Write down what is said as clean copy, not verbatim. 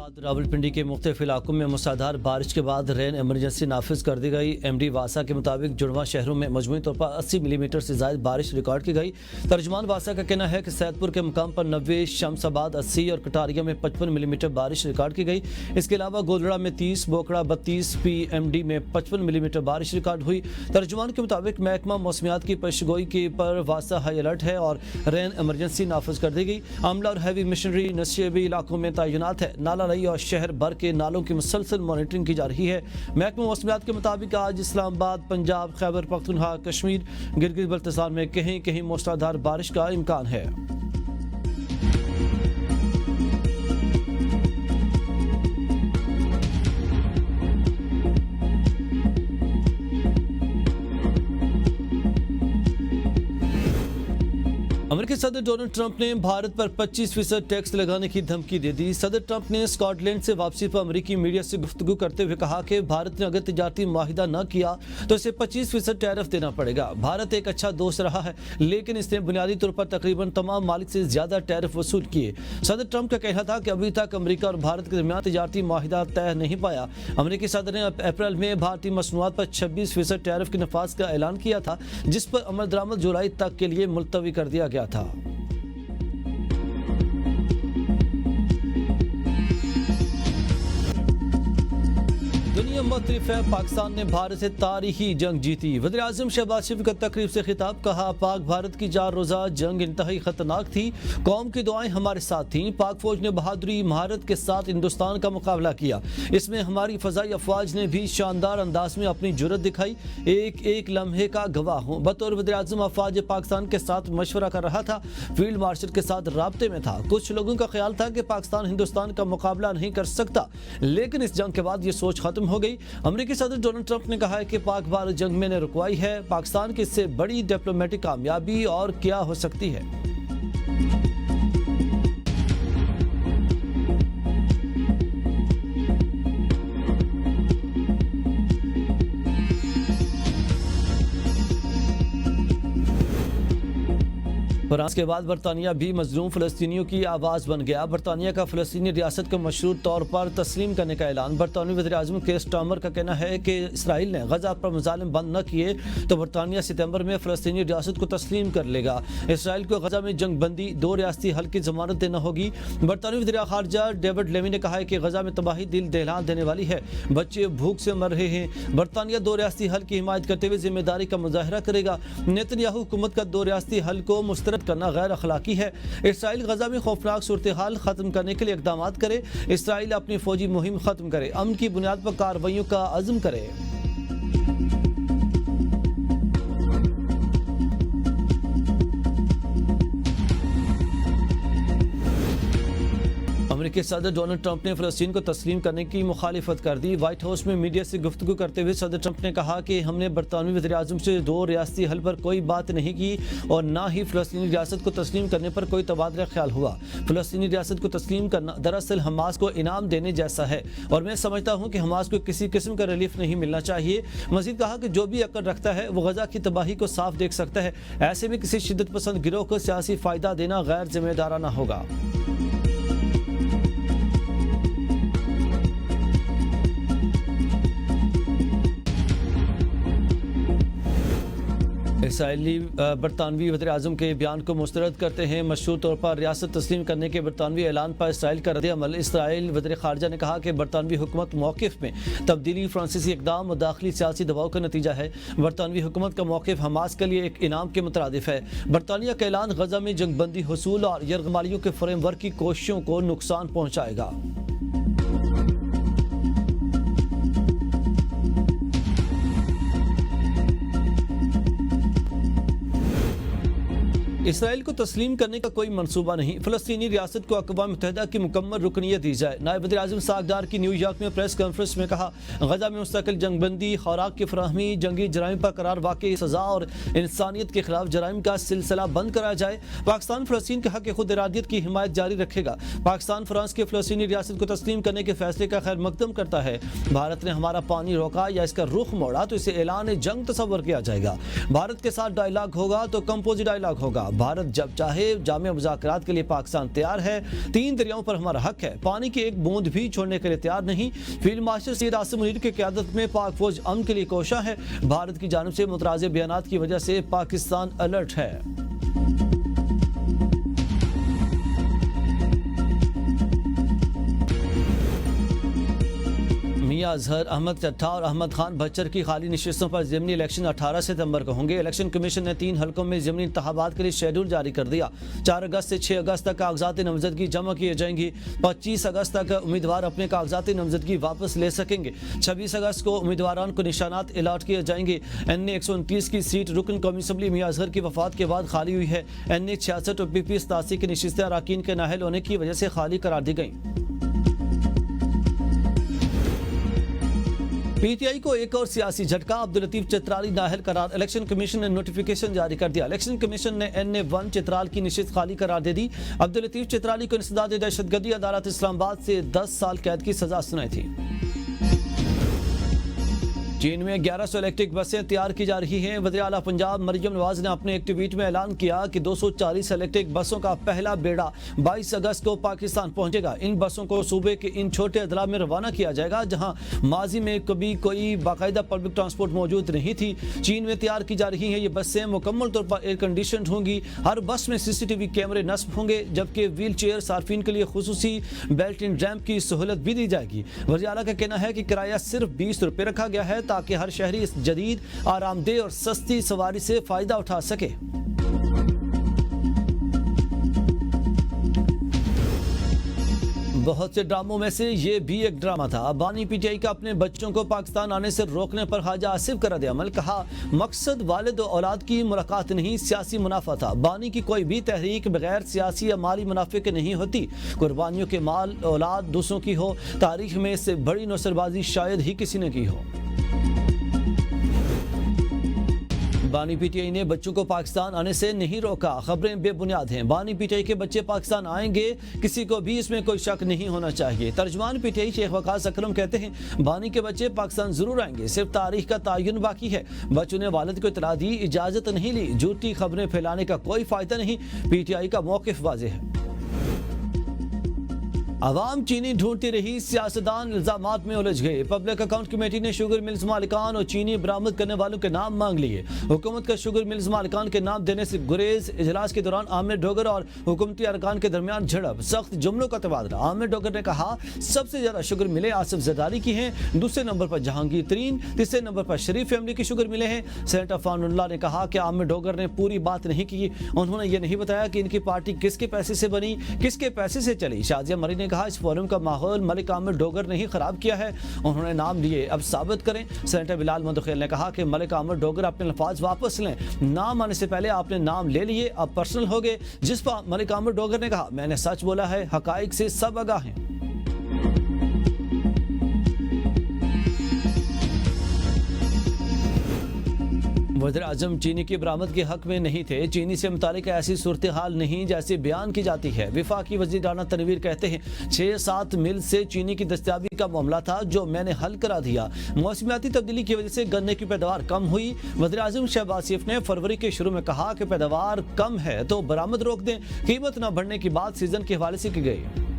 बाद रावलपिंडी के मुख्तलिफ इलाकों में मूसलाधार बारिश के बाद रेन एमरजेंसी नाफिज कर दी गई। एमडी वासा के मुताबिक जुड़वा शहरों में मजमूई तौर पर 80 मिलीमीटर से ज्यादा बारिश रिकॉर्ड की गई। तर्जुमान वासा का कहना है कि सैदपुर के मुकाम पर 90, शमसाबाद 80 और कटारिया में 55 मिलीमीटर बारिश रिकॉर्ड की गई। इसके अलावा गोलड़ा में 30, बोकड़ा 32, PMD में 55 मिलीमीटर बारिश रिकॉर्ड हुई। तर्जुमान के मुताबिक महकमा मौसमियात की पेशगोई के पर वासा हाई अलर्ट है और रेन एमरजेंसी नाफिज कर दी गई। अमला और हैवी मशीनरी नशेबी इलाकों में तैनात है। नाला रही और शहर भर के नालों की मुसलसल मॉनिटरिंग की जा रही है। महकमा मौसमियात के मुताबिक आज इस्लामाबाद, पंजाब, खैबर पख्तूनख्वा, कश्मीर, गिलगित बल्तिस्तान में कहीं कहीं मूसलाधार बारिश का इम्कान है। अमेरिकी सदर डोनाल्ड ट्रंप ने भारत पर 25% टैक्स लगाने की धमकी दे दी। सदर ट्रंप ने स्कॉटलैंड से वापसी पर अमेरिकी मीडिया से गुफ्तगू करते हुए कहा कि भारत ने अगर तिजारती माहिदा न किया तो इसे 25% टैरिफ देना पड़ेगा। भारत एक अच्छा दोस्त रहा है, लेकिन इसने बुनियादी तौर पर तकरीबन तमाम मालिक से ज्यादा टैरिफ वसूल किए। सदर ट्रंप का कहना था कि अभी तक अमेरिका और भारत के दरमियान तिजारती माहिदा तय नहीं पाया। अमेरिकी सदर ने अप्रैल में भारतीय मसनूआत पर 26% टैरिफ के नफाज का ऐलान किया था, जिस पर अमल दरामद जुलाई तक के लिए मुलतवी कर दिया गया था। दुनिया मुख्तलिफ है, पाकिस्तान ने भारत से तारीखी जंग जीती। वज़ीर-ए-आज़म शहबाज शरीफ का तकरीब से खिताब, कहा पाक भारत की 4 रोज़ा जंग इंतहाई खतरनाक थी, कौम की दुआएं हमारे साथ थीं। पाक फौज ने बहादुरी महारत के साथ हिंदुस्तान का मुकाबला किया। इसमें हमारी फ़ज़ाई अफवाज ने भी शानदार अंदाज में अपनी जुर्रत दिखाई। एक एक लम्हे का गवाह हूँ। बतौर वज़ीर-ए-आज़म अफवाज पाकिस्तान के साथ मशवरा कर रहा था, फील्ड मार्शल के साथ राब्ते में था। कुछ लोगों का ख्याल था कि पाकिस्तान हिंदुस्तान का मुकाबला नहीं कर सकता, लेकिन इस जंग के बाद ये सोच खत्म हो गई। अमेरिकी सदर डोनाल्ड ट्रंप ने कहा है कि पाक भारत जंग में ने रुकवाई है। पाकिस्तान की इससे बड़ी डिप्लोमेटिक कामयाबी और क्या हो सकती है। फ्रांस के बाद बरतानिया भी मजलूम फ़लस्तीनियों की आवाज़ बन गया। बरतानिया का फ़लस्तीनी रियासत को मशरूत तौर पर तस्लीम करने का ऐलान। बरतानवी वज़ीर-ए-आज़म केर स्टारमर का कहना है कि इसराइल ने गजा पर मुज़ालिम बंद न किए तो बरतानिया सितंबर में फ़लस्तीनी रियासत को तस्लीम कर लेगा। इसराइल को गजा में जंग बंदी 2 रियासती हल की ज़मानत देना होगी। बरतानवी वज़ीर ख़ारजा डेविड लेवी ने कहा है कि गजा में तबाही दिल दहला देने वाली है, बच्चे भूख से मर रहे हैं। बरतानिया 2 रियासती हल की हिमायत करते हुए जिम्मेदारी का मुजाहरा करेगा। नेतन्याहू हुकूमत का 2 रियासती हल को मुस्तरद करना गैर अखलाकी है। इसराइल गजा में खौफनाक सूरत हाल खत्म करने के लिए इकदाम करे। इसराइल अपनी फौजी मुहिम खत्म करे, अमन की बुनियाद पर कार्रवाइयों का अज़्म करे। अमेरिकी सदर डोनाल्ड ट्रंप ने फ़लस्तीन को तस्लीम करने की मुखालिफत कर दी। व्हाइट हाउस में मीडिया से गुफ्तगू करते हुए सदर ट्रंप ने कहा कि हमने बरतानवी वज़ीर-ए-आज़म से 2 रियासती हल पर कोई बात नहीं की और ना ही फ़लस्तीनी रियासत को तस्लीम करने पर कोई तबादला ख्याल हुआ। फ़लस्तीनी रियासत को तस्लीम करना दरअसल हमास को इनाम देने जैसा है और मैं समझता हूँ कि हमास को किसी किस्म का रिलीफ नहीं मिलना चाहिए। मज़ीद कहा कि जो भी अक्ल रखता है वो गजा की तबाही को साफ देख सकता है। ऐसे में किसी शिद्दत पसंद गिरोह को सियासी फ़ायदा देना गैर जिम्मेदाराना होगा। इसराइली बरतानवी वज़ीर-ए-आज़म के बयान को मुस्तरद करते हैं। मशहूर तौर पर रियासत तस्लीम करने के बरतानवी ऐलान पर इसराइल का रद्द-ए-अमल। इसराइल वज़ीर ख़ारजा ने कहा कि बरतानवी हुकूमत मौक़िफ़ में तब्दीली फ्रांसीसी इक़दाम और दाखिली सियासी दबाव का नतीजा है। बरतानवी हुकूमत का मौक़िफ़ हमास के लिए एक इनाम के मुतरादिफ है। बरतानिया का ऐलान गजा में जंगबंदी हुसूल और यरगमालियों के फ्रेमवर्क की कोशिशों को नुकसान पहुँचाएगा। इसराइल को तस्लीम करने का कोई मंसूबा नहीं। फ़लस्तीनी रियासत को अक़वाम मुत्तहिदा की मुकम्मल रुकनियत दी जाए। नायब वज़ीर-ए-आज़म सागदार की न्यूयॉर्क में प्रेस कॉन्फ्रेंस में कहा, गजा में मुस्तकिल जंगबंदी, खुराक की फराहमी, जंगी जराइम पर करार वाक़ई सज़ा और इंसानियत के खिलाफ जराइम का सिलसिला बंद कराया जाए। पाकिस्तान फ़लस्तीन के हक़ खुद इरादियत की हिमायत जारी रखेगा। पाकिस्तान फ्रांस के फ़लस्तीनी रियासत को तस्लीम करने के फैसले का खैर मकदम करता है। भारत ने हमारा पानी रोका या इसका रुख मोड़ा तो इसे ऐलान जंग तस्वर किया जाएगा। भारत के साथ डायलॉग होगा तो कंपोजिट डायलॉग होगा। भारत जब चाहे जामिया मुज़ाकरात के लिए पाकिस्तान तैयार है। 3 दरियाओं पर हमारा हक है, पानी की एक बूंद भी छोड़ने के लिए तैयार नहीं। फील्ड मार्शल सैयद आसिम मुनीर की क़यादत में पाक फौज अमन के लिए कोशा है। भारत की जानिब से मुतराज़िब बयानात की वजह से पाकिस्तान अलर्ट है। मियां अजहर, अहमद चट्टा और अहमद खान बच्चर की खाली नशिस्तों पर ज़िमनी इलेक्शन 18 सितंबर को होंगे। इलेक्शन कमीशन ने 3 हलकों में ज़िमनी इंतखाबात के लिए शेड्यूल जारी कर दिया। 4 अगस्त से 6 अगस्त तक कागजात नामजदगी जमा किए जाएंगी। 25 अगस्त तक उम्मीदवार अपने कागजात नामजदगी वापस ले सकेंगे। 26 अगस्त को उम्मीदवारों को निशानात अलाट किए जाएंगे। NA 129 की सीट रुकन कौमी असम्बली मियां अजहर की वफात के बाद खाली हुई है। NA 66 और PP 87 की नशिस्तें अरकान के नाअहल होने की वजह से खाली करार दी गई। PTI को एक और सियासी झटका, अब्दुल लतीफ चित्राली नाअहल करार। इलेक्शन कमीशन ने नोटिफिकेशन जारी कर दिया। इलेक्शन कमीशन ने NA 1 चित्राल की निशिस्त खाली करार दे दी। अब्दुल लतीफ चित्राली को इंसदाद दहशतगर्दी अदालत इस्लामाबाद से 10 साल कैद की सजा सुनाई थी। चीन में 1100 इलेक्ट्रिक बसें तैयार की जा रही हैं। वज़ीर आला पंजाब मरियम नवाज ने अपने एक ट्वीट में ऐलान किया कि 240 इलेक्ट्रिक बसों का पहला बेड़ा 22 अगस्त को पाकिस्तान पहुंचेगा। इन बसों को सूबे के इन छोटे अदला में रवाना किया जाएगा जहां माजी में कभी कोई बाकायदा पब्लिक ट्रांसपोर्ट मौजूद नहीं थी। चीन में तैयार की जा रही हैं ये बसें मुकम्मल तौर पर एयर कंडीशन होंगी। हर बस में CCTV कैमरे नस्ब होंगे, जबकि व्हील चेयर सार्फिन के लिए खुसूसी बेल्ट इन रैम्प की सहूलत भी दी जाएगी। वज़ीर आला का कहना है कि किराया सिर्फ 20 रुपये रखा गया है ताकि हर शहरी इस जदीद, आरामदेह और सस्ती सवारी से फायदा उठा सके। बहुत से ड्रामों में से ये भी एक ड्रामा था। बानी PTI का अपने बच्चों को पाकिस्तान आने से रोकने पर ख्वाजा आसिफ का रद्द-ए-अमल। कहा, मकसद वालिद और औलाद की मुलाकात नहीं, सियासी मुनाफा था। बानी की कोई भी तहरीक बगैर सियासी या माली मुनाफे के नहीं होती। कुर्बानियों के माल औलाद दूसरों की हो, तारीख में इससे बड़ी नौसरबाजी शायद ही किसी ने की हो। बानी PTI ने बच्चों को पाकिस्तान आने से नहीं रोका, खबरें बेबुनियाद हैं। बानी PTI के बच्चे पाकिस्तान आएंगे, किसी को भी इसमें कोई शक नहीं होना चाहिए। तर्जमान PTI शेख वकास अकरम कहते हैं, बानी के बच्चे पाकिस्तान जरूर आएंगे, सिर्फ तारीख का तयन बाकी है। बच्चों ने वालिद को इतला दी, इजाजत नहीं ली। झूठी खबरें फैलाने का कोई फायदा नहीं। PTI का मौकिफ वाज़ेह है। अवाम चीनी ढूंढती रही, सियासतदान इल्जामात में उलझ गए। पब्लिक अकाउंट कमेटी ने शुगर मिल्स मालिकान और चीनी बरामद करने वालों के नाम मांग लिए। हुकूमत का शुगर मिल्स मालिकान के नाम देने से गुरेज। इजलास के दौरान आमिर डोगर और हुकूमती अरकान के दरमियान झड़प, सख्त जुमलों का तबादला। आमिर डोगर ने कहा, सबसे ज्यादा शुगर मिले आसिफ जरदारी की हैं, दूसरे नंबर पर जहांगीर तरीन, तीसरे नंबर पर शरीफ फैमिली की शुगर मिले हैं। सेनेटर फानुल्लाह ने कहा कि आमिर डोगर ने पूरी बात नहीं की। उन्होंने ये नहीं बताया कि इनकी पार्टी किसके पैसे से बनी, किसके पैसे से चली। शाजिया मरी ने कहा, इस फोरम का माहौल मलिक आमिर डोगर ने ही खराब किया है। उन्होंने नाम लिए, अब साबित करें। सेनेटर बिलाल मुदखिल ने कहा कि मलिक आमिर डोगर अपने अल्फाज वापस लें। नाम आने से पहले आपने नाम ले लिए, अब पर्सनल हो गए। जिस पर मलिक आमिर डोगर ने कहा, मैंने सच बोला है, हकाइक से सब आगाह हैं। वज़ीर आज़म चीनी की बरामद के हक में नहीं थे। चीनी से मुतालिक ऐसी सूरत हाल नहीं जैसे बयान की जाती है। वफाकी वज़ीर राना तनवीर कहते हैं, 6-7 मिल से चीनी की दस्तयाबी का मामला था जो मैंने हल करा दिया। मौसमियाती तब्दीली की वजह से गन्ने की पैदावार कम हुई। वज़ीर आज़म शहबाज शरीफ ने फरवरी के शुरू में कहा कि पैदावार कम है तो बरामद रोक दें। कीमत न बढ़ने की बात सीजन के हवाले से की गई।